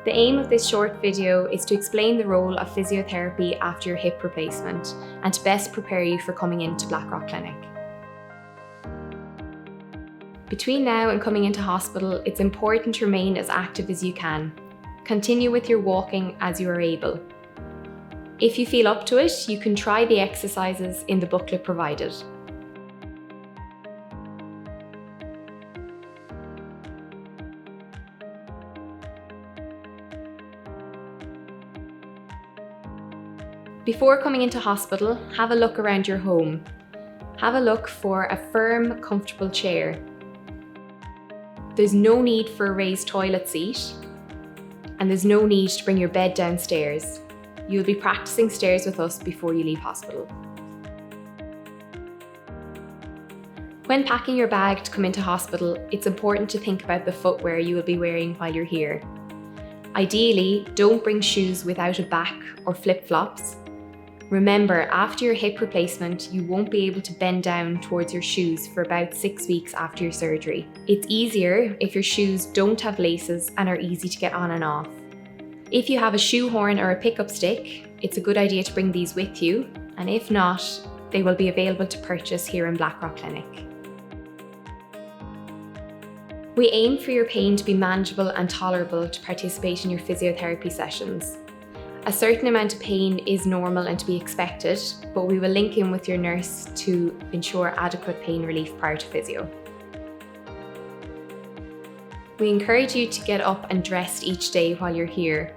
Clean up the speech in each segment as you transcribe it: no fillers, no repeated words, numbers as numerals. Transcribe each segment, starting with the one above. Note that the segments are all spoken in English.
The aim of this short video is to explain the role of physiotherapy after your hip replacement and to best prepare you for coming into Blackrock Clinic. Between now and coming into hospital, it's important to remain as active as you can. Continue with your walking as you are able. If you feel up to it, you can try the exercises in the booklet provided. Before coming into hospital, have a look around your home. Have a look for a firm, comfortable chair. There's no need for a raised toilet seat, and there's no need to bring your bed downstairs. You'll be practicing stairs with us before you leave hospital. When packing your bag to come into hospital, it's important to think about the footwear you will be wearing while you're here. Ideally, don't bring shoes without a back or flip-flops. Remember, after your hip replacement, you won't be able to bend down towards your shoes for about 6 weeks after your surgery. It's easier if your shoes don't have laces and are easy to get on and off. If you have a shoehorn or a pickup stick, it's a good idea to bring these with you, and if not, they will be available to purchase here in Blackrock Clinic. We aim for your pain to be manageable and tolerable to participate in your physiotherapy sessions. A certain amount of pain is normal and to be expected, but we will link in with your nurse to ensure adequate pain relief prior to physio. We encourage you to get up and dressed each day while you're here.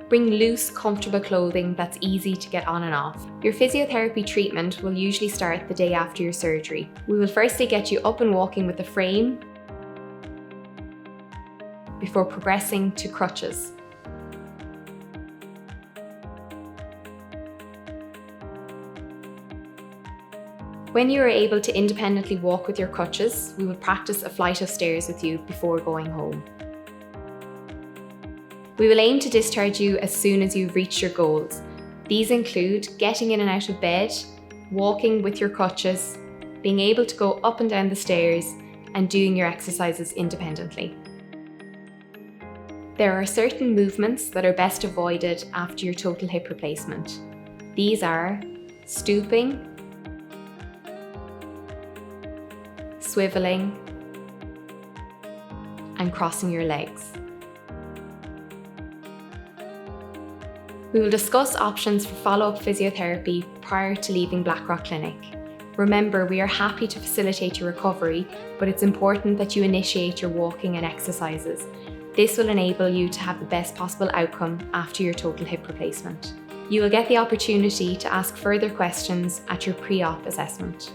Bring loose, comfortable clothing that's easy to get on and off. Your physiotherapy treatment will usually start the day after your surgery. We will firstly get you up and walking with a frame before progressing to crutches. When you are able to independently walk with your crutches, we will practice a flight of stairs with you before going home. We will aim to discharge you as soon as you've reached your goals. These include getting in and out of bed, walking with your crutches, being able to go up and down the stairs, and doing your exercises independently. There are certain movements that are best avoided after your total hip replacement. These are stooping, swiveling, and crossing your legs. We will discuss options for follow-up physiotherapy prior to leaving Blackrock Clinic. Remember, we are happy to facilitate your recovery, but it's important that you initiate your walking and exercises. This will enable you to have the best possible outcome after your total hip replacement. You will get the opportunity to ask further questions at your pre-op assessment.